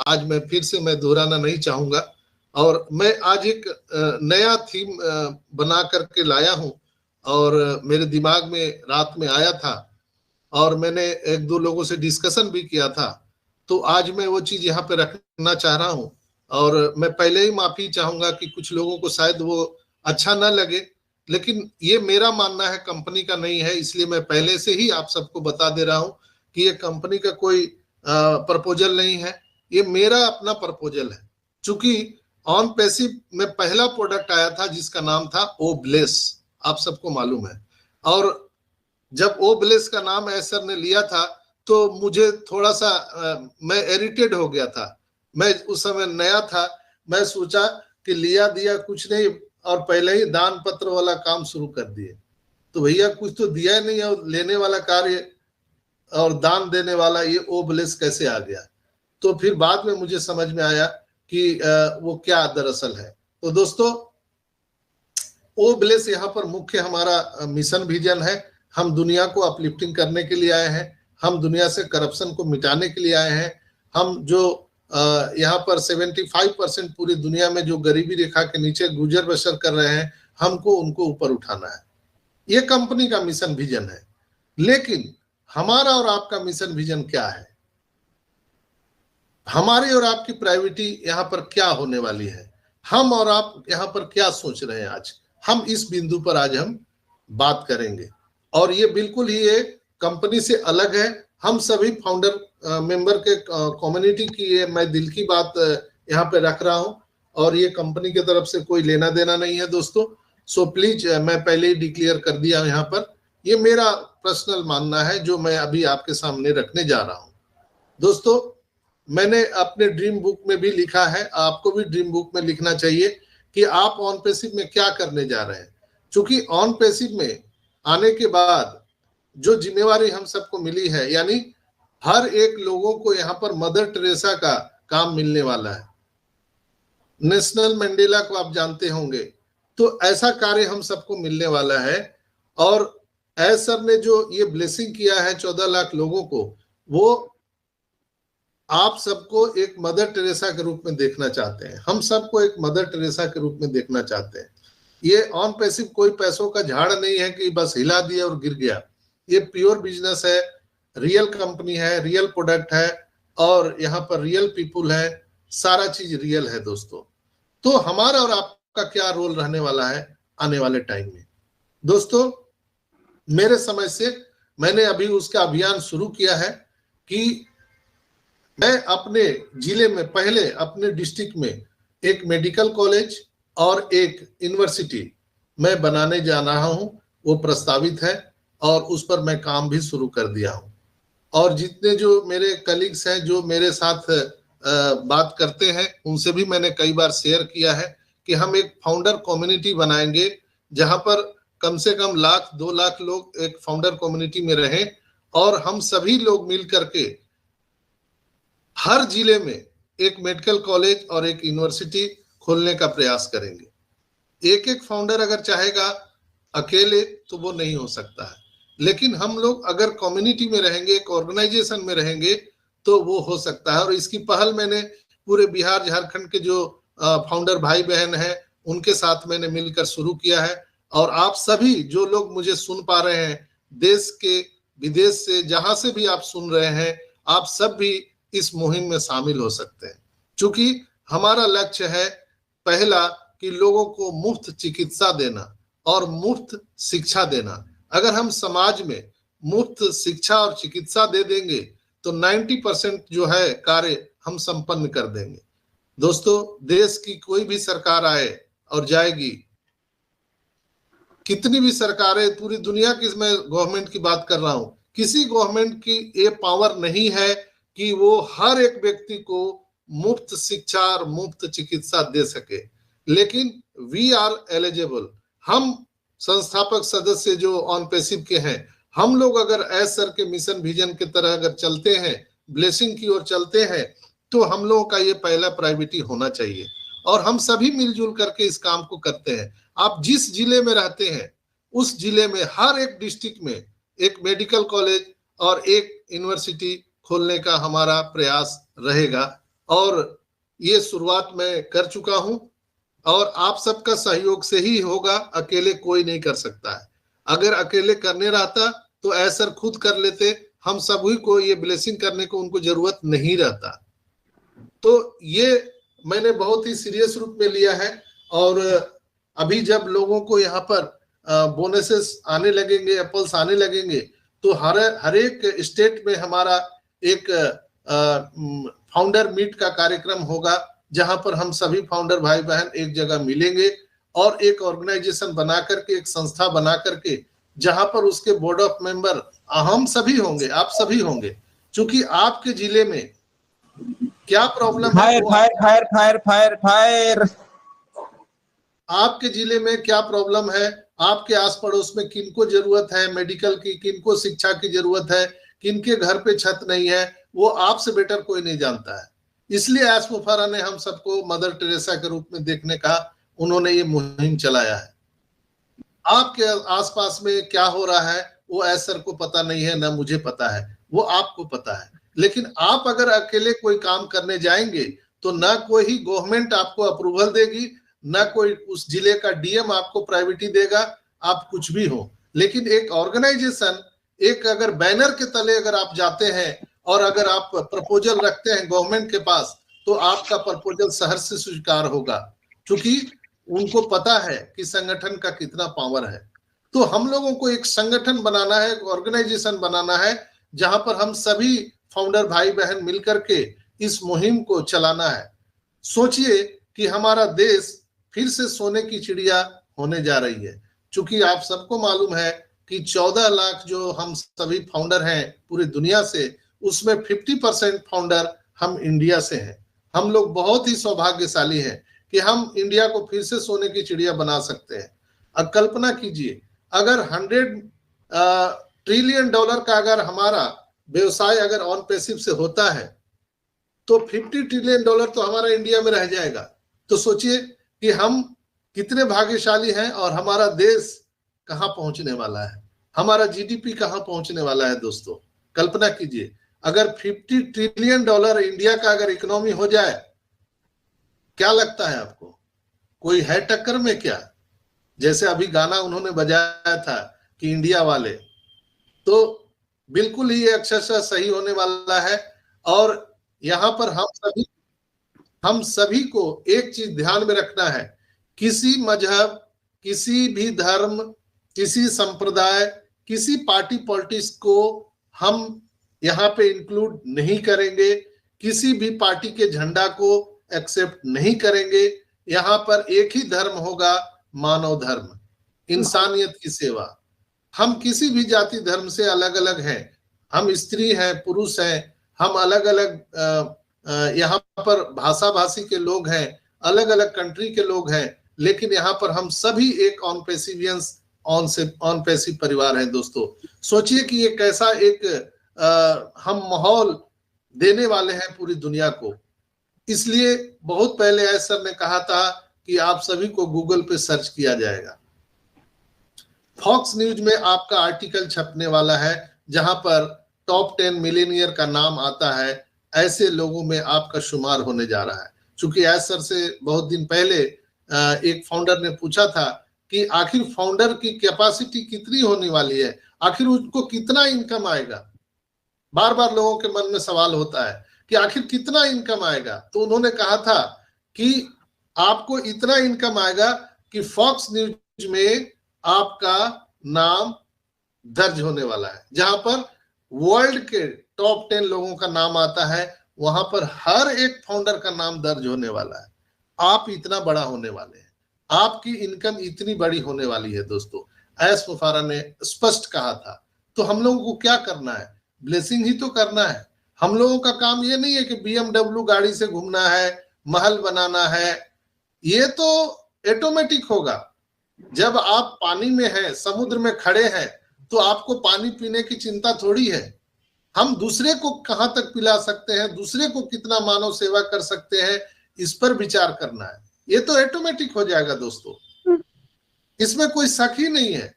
आज मैं फिर से मैं दोहराना नहीं चाहूंगा। और मैं आज एक नया थीम बना करके लाया हूं, और मेरे दिमाग में रात में आया था और मैंने एक दो लोगों से डिस्कशन भी किया था। तो आज मैं वो चीज यहाँ पे रखना चाह रहा हूँ। और मैं पहले ही माफी चाहूंगा कि कुछ लोगों को शायद वो अच्छा ना लगे, लेकिन ये मेरा मानना है, कंपनी का नहीं है। इसलिए मैं पहले से ही आप सबको बता दे रहा हूँ कि ये कंपनी का कोई प्रपोजल नहीं है, ये मेरा अपना प्रपोजल है। चूंकि ऑन पैसिव में पहला प्रोडक्ट आया था जिसका नाम था ओ ब्लेस, आप सबको मालूम है। और जब ओ ब्लेस का नाम एसर ने लिया था तो मुझे थोड़ा सा मैं इरिटेट हो गया था। मैं उस समय नया था, मैं सोचा कि लिया दिया कुछ नहीं और पहले ही दान पत्र वाला काम शुरू कर दिए। तो भैया कुछ तो दिया नहीं और लेने वाला कार्य और दान देने वाला ये ओ ब्लेस कैसे आ गया। तो फिर बाद में मुझे समझ में आया कि वो क्या दरअसल है। तो दोस्तों, ओ ब्लेस यहाँ पर मुख्य हमारा मिशन विजन है। हम दुनिया को अपलिफ्टिंग करने के लिए आए हैं, हम दुनिया से करप्शन को मिटाने के लिए आए हैं। हम जो यहाँ पर 75% पूरी दुनिया में जो गरीबी रेखा के नीचे गुजर बसर कर रहे हैं, हमको उनको ऊपर उठाना है। ये कंपनी का मिशन विजन है। लेकिन हमारा और आपका मिशन विजन क्या है, हमारी और आपकी प्रायोरिटी यहाँ पर क्या होने वाली है, हम और आप यहाँ पर क्या सोच रहे हैं, आज हम इस बिंदु पर आज हम बात करेंगे। और ये बिल्कुल ही एक कंपनी से अलग है। हम सभी फाउंडर मेंबर के कम्युनिटी की ये मैं दिल की बात यहाँ पे रख रहा हूँ, और ये कंपनी की तरफ से कोई लेना देना नहीं है दोस्तों। सो प्लीज, मैं पहले ही डिक्लेयर कर दिया यहाँ पर, ये मेरा पर्सनल मानना है जो मैं अभी आपके सामने रखने जा रहा हूँ। दोस्तों, मैंने अपने ड्रीम बुक में भी लिखा है, आपको भी ड्रीम बुक में लिखना चाहिए कि आप ऑन पैसिव में क्या करने जा रहे हैं। क्योंकि ऑन पैसिव में आने के बाद जो जिम्मेवारी हम सबको मिली है, यानी हर एक लोगों को यहाँ पर मदर टेरेसा का काम मिलने वाला है। नेशनल मंडेला को आप जानते होंगे, तो ऐसा कार्य हम सबको मिलने वाला है। और एस सर ने जो ये ब्लेसिंग किया है 14 लाख लोगों को, वो आप सबको एक मदर टेरेसा के रूप में देखना चाहते हैं, हम सबको एक मदर टेरेसा के रूप में देखना चाहते हैं। ये ऑन पैसिव कोई पैसों का झाड़ नहीं है कि बस हिला दिया और गिर गया। ये प्योर बिजनेस है, रियल कंपनी है, रियल प्रोडक्ट है, और यहाँ पर रियल पीपुल है, सारा चीज रियल है दोस्तों। तो हमारा और आपका क्या रोल रहने वाला है आने वाले टाइम में। दोस्तों, मेरे समय से मैंने अभी उसका अभियान शुरू किया है कि मैं अपने जिले में, पहले अपने डिस्ट्रिक्ट में एक मेडिकल कॉलेज और एक यूनिवर्सिटी मैं बनाने जा रहा हूं। वो प्रस्तावित है और उस पर मैं काम भी शुरू कर दिया हूं। और जितने जो मेरे कलीग्स हैं जो मेरे साथ बात करते हैं, उनसे भी मैंने कई बार शेयर किया है कि हम एक फाउंडर कम्युनिटी बनाएंगे जहां पर कम से कम 1-2 लाख लोग एक फाउंडर कम्युनिटी में रहें, और हम सभी लोग मिल करके हर जिले में एक मेडिकल कॉलेज और एक यूनिवर्सिटी खोलने का प्रयास करेंगे। एक एक फाउंडर अगर चाहेगा अकेले तो वो नहीं हो सकता है, लेकिन हम लोग अगर कम्युनिटी में रहेंगे, एक ऑर्गेनाइजेशन में रहेंगे, तो वो हो सकता है। और इसकी पहल मैंने पूरे बिहार झारखंड के जो फाउंडर भाई बहन हैं उनके साथ मैंने मिलकर शुरू किया है। और आप सभी जो लोग मुझे सुन पा रहे हैं, देश के विदेश से जहां से भी आप सुन रहे हैं, आप सब भी इस मुहिम में शामिल हो सकते हैं। क्योंकि हमारा लक्ष्य है पहला कि लोगों को मुफ्त चिकित्सा देना और मुफ्त शिक्षा देना। अगर हम समाज में मुफ्त शिक्षा और चिकित्सा दे देंगे तो 90% जो है कार्य हम संपन्न कर देंगे। दोस्तों, देश की कोई भी सरकार आए और जाएगी, कितनी भी सरकारें, पूरी दुनिया की मैं गवर्नमेंट की बात कर रहा हूं, किसी गवर्नमेंट की ये पावर नहीं है कि वो हर एक व्यक्ति को मुफ्त शिक्षा और मुफ्त चिकित्सा दे सके। लेकिन वी आर एलिजिबल, हम संस्थापक सदस्य जो ऑन पैसिव के हैं, हम लोग अगर एस सर के मिशन विजन की तरह अगर चलते हैं, ब्लेसिंग की ओर चलते हैं, तो हम लोगों का ये पहला प्रायोरिटी होना चाहिए। और हम सभी मिलजुल करके इस काम को करते हैं। आप जिस जिले में रहते हैं उस जिले में हर एक डिस्ट्रिक्ट में एक मेडिकल कॉलेज और एक यूनिवर्सिटी खोलने का हमारा प्रयास रहेगा। और ये शुरुआत मैं कर चुका हूं और आप सबका सहयोग से ही होगा, अकेले कोई नहीं कर सकता है। अगर अकेले करने रहता तो ऐसा खुद कर लेते, हम सभी को ये ब्लेसिंग करने को उनको जरूरत नहीं रहता। तो ये मैंने बहुत ही सीरियस रूप में लिया है और अभी जब लोगों को यहाँ पर बोनसेस आने लगेंगे, एप्पल्स आने लगेंगे, तो हर एक स्टेट में हमारा एक फाउंडर मीट का कार्यक्रम होगा, जहां पर हम सभी फाउंडर भाई बहन एक जगह मिलेंगे और एक ऑर्गेनाइजेशन बना करके, एक संस्था बना करके, जहां पर उसके बोर्ड ऑफ मेंबर हम सभी होंगे, आप सभी होंगे। क्योंकि आपके जिले में क्या प्रॉब्लम है, फायर, आपके जिले में क्या प्रॉब्लम है, आपके आस पड़ोस में किनको जरूरत है मेडिकल की, किनको शिक्षा की जरूरत है, किनके घर पे छत नहीं है, वो आपसे बेटर कोई नहीं जानता है। इसलिए एस मुफारा ने हम सबको मदर टेरेसा के रूप में देखने का उन्होंने ये मुहिम चलाया है। आपके आसपास में क्या हो रहा है वो एस सर को पता नहीं है, ना मुझे पता है, वो आपको पता है। लेकिन आप अगर अकेले कोई काम करने जाएंगे तो ना कोई गवर्नमेंट आपको अप्रूवल देगी, ना कोई उस जिले का डीएम आपको प्रायोरिटी देगा, आप कुछ भी हो। लेकिन एक ऑर्गेनाइजेशन, एक अगर बैनर के तले अगर आप जाते हैं और अगर आप प्रपोजल रखते हैं गवर्नमेंट के पास, तो आपका प्रपोजल शहर से स्वीकार होगा, क्योंकि उनको पता है कि संगठन का कितना पावर है। तो हम लोगों को एक संगठन बनाना है, एक ऑर्गेनाइजेशन बनाना है, जहां पर हम सभी फाउंडर भाई बहन मिलकर के इस मुहिम को चलाना है। सोचिए कि हमारा देश फिर से सोने की चिड़िया होने जा रही है। चूंकि आप सबको मालूम है कि 14 लाख जो हम सभी फाउंडर हैं पूरी दुनिया से, उसमें 50% फाउंडर हम इंडिया से हैं। हम लोग बहुत ही सौभाग्यशाली हैं कि हम इंडिया को फिर से सोने की चिड़िया बना सकते हैं। अब कल्पना कीजिए, अगर 100 ट्रिलियन डॉलर का अगर हमारा व्यवसाय अगर ऑन पैसिव से होता है, तो 50 ट्रिलियन डॉलर तो हमारा इंडिया में रह जाएगा। तो सोचिए कि हम कितने भाग्यशाली हैं और हमारा देश कहां पहुंचने वाला है, हमारा जीडीपी कहां पहुंचने वाला है। दोस्तों कल्पना कीजिए, अगर 50 ट्रिलियन डॉलर इंडिया का अगर इकोनॉमी हो जाए, क्या लगता है आपको, कोई है टक्कर में क्या? जैसे अभी गाना उन्होंने बजाया था कि इंडिया वाले, तो बिल्कुल ही अक्षरशः सही होने वाला है। और यहाँ पर हम सभी को एक चीज ध्यान में रखना है, किसी मजहब, किसी भी धर्म, किसी संप्रदाय, किसी पार्टी पॉलिटिक्स को हम यहाँ पे इंक्लूड नहीं करेंगे, किसी भी पार्टी के झंडा को एक्सेप्ट नहीं करेंगे। यहाँ पर एक ही धर्म होगा, मानव धर्म, इंसानियत की सेवा। हम किसी भी जाति धर्म से अलग अलग हैं, हम स्त्री हैं, पुरुष हैं, हम अलग अलग यहाँ पर भाषा भाषी के लोग हैं, अलग अलग कंट्री के लोग हैं, लेकिन यहाँ पर हम सभी एक ऑन पैसिव परिवार हैं। दोस्तों सोचिए कि ये कैसा एक हम माहौल देने वाले हैं पूरी दुनिया को। इसलिए बहुत पहले एस सर ने कहा था कि आप सभी को गूगल पे सर्च किया जाएगा। फॉक्स न्यूज में आपका आर्टिकल छपने वाला है, जहां पर टॉप 10 मिलियनियर का नाम आता है, ऐसे लोगों में आपका शुमार होने जा रहा है। चूंकि एस सर से बहुत दिन पहले एक फाउंडर ने पूछा था कि आखिर फाउंडर की कैपेसिटी कितनी होने वाली है, आखिर उनको कितना इनकम आएगा। बार बार लोगों के मन में सवाल होता है कि आखिर कितना इनकम आएगा। तो उन्होंने कहा था कि आपको इतना इनकम आएगा कि फॉक्स न्यूज में आपका नाम दर्ज होने वाला है। जहां पर वर्ल्ड के टॉप 10 लोगों का नाम आता है, वहां पर हर एक फाउंडर का नाम दर्ज होने वाला है। आप इतना बड़ा होने वाले हैं, आपकी इनकम इतनी बड़ी होने वाली है। दोस्तों एस मुफारा ने स्पष्ट कहा था। तो हम लोगों को क्या करना है, ब्लेसिंग ही तो करना है। हम लोगों का काम ये नहीं है कि BMW गाड़ी से घूमना है, महल बनाना है। ये तो ऑटोमेटिक होगा। जब आप पानी में हैं, समुद्र में खड़े हैं, तो आपको पानी पीने की चिंता थोड़ी है। हम दूसरे को कहां तक पिला सकते हैं, दूसरे को कितना मानव सेवा कर सकते हैं, इस पर विचार करना है। ये तो ऑटोमेटिक हो जाएगा दोस्तों, इसमें कोई शक ही नहीं है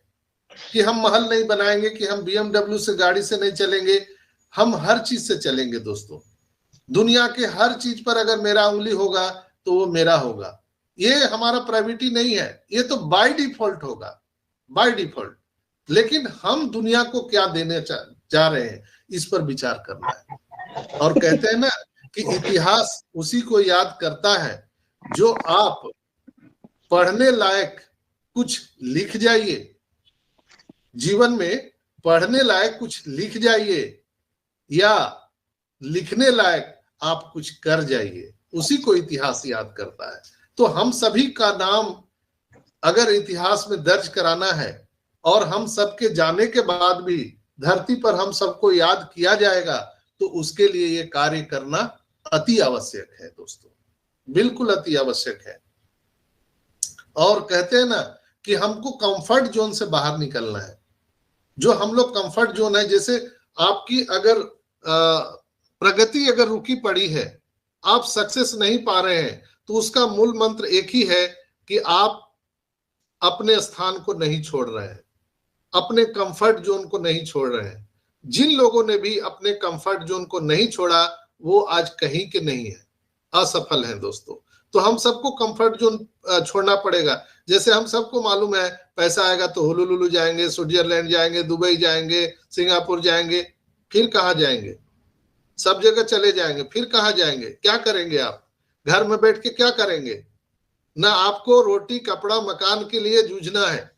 कि हम महल नहीं बनाएंगे, कि हम BMW से गाड़ी से नहीं चलेंगे, हम हर चीज से चलेंगे। दोस्तों दुनिया के हर चीज पर अगर मेरा उंगली होगा तो वो मेरा होगा। ये हमारा प्राइवेटी नहीं है, ये तो बाय डिफॉल्ट होगा, बाय डिफॉल्ट। लेकिन हम दुनिया को क्या देने जा रहे हैं, इस पर विचार करना है। और कहते हैं ना कि इतिहास उसी को याद करता है जो आप पढ़ने लायक कुछ लिख जाइए, जीवन में पढ़ने लायक कुछ लिख जाइए या लिखने लायक आप कुछ कर जाइए, उसी को इतिहास याद करता है। तो हम सभी का नाम अगर इतिहास में दर्ज कराना है और हम सबके जाने के बाद भी धरती पर हम सबको याद किया जाएगा, तो उसके लिए ये कार्य करना अति आवश्यक है दोस्तों, बिल्कुल अति आवश्यक है। और कहते हैं ना कि हमको कंफर्ट जोन से बाहर निकलना है। जो हम लोग कंफर्ट जोन है, जैसे आपकी अगर प्रगति अगर रुकी पड़ी है, आप सक्सेस नहीं पा रहे हैं, तो उसका मूल मंत्र एक ही है कि आप अपने स्थान को नहीं छोड़ रहे हैं, अपने कंफर्ट जोन को नहीं छोड़ रहे हैं। जिन लोगों ने भी अपने कंफर्ट जोन को नहीं छोड़ा वो आज कहीं के नहीं है, असफल हैं दोस्तों। तो हम सबको कंफर्ट जोन छोड़ना पड़ेगा। जैसे हम सबको मालूम है पैसा आएगा तो होलुलुलु जाएंगे, स्विट्जरलैंड जाएंगे, दुबई जाएंगे, सिंगापुर जाएंगे, फिर कहाँ जाएंगे? सब जगह चले जाएंगे, फिर कहाँ जाएंगे? क्या करेंगे आप? घर में बैठ के क्या करेंगे? ना आपको रोटी कपड़ा मकान के लिए जूझना है,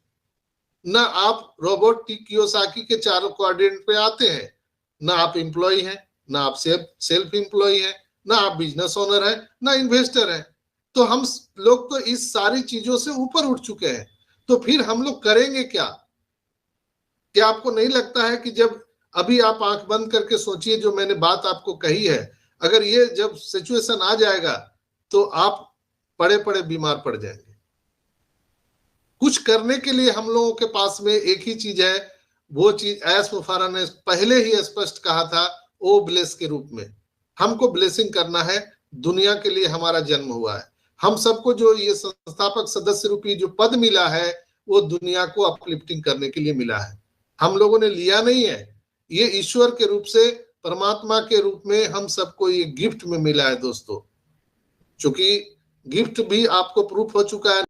ना आप रोबोट कियोसाकी के चारों क्वाड्रेंट पे आते हैं, ना आप एम्प्लॉय हैं, ना आप सेल्फ एम्प्लॉय हैं, ना आप बिजनेस ओनर हैं, ना इन्वेस्टर हैं। तो हम लोग तो इस सारी चीजों से ऊपर उठ चुके हैं। तो फिर हम लोग करेंगे क्या? क्या आपको नहीं लगता है कि जब अभी आप आंख बंद करके सोचिए, जो मैंने बात आपको कही है, अगर ये जब सिचुएशन आ जाएगा तो आप पड़े पड़े बीमार पड़ जाएंगे। कुछ करने के लिए हम लोगों के पास में एक ही चीज है, वो चीज एस मुफारा ने पहले ही स्पष्ट कहा था, ओ ब्लेस के रूप में हमको ब्लेसिंग करना है। दुनिया के लिए हमारा जन्म हुआ है। हम सबको जो ये संस्थापक सदस्य रूपी जो पद मिला है, वो दुनिया को अपलिफ्टिंग करने के लिए मिला है। हम लोगों ने लिया नहीं है, ये ईश्वर के रूप से, परमात्मा के रूप में हम सबको ये गिफ्ट में मिला है दोस्तों। चूंकि गिफ्ट भी आपको प्रूफ हो चुका है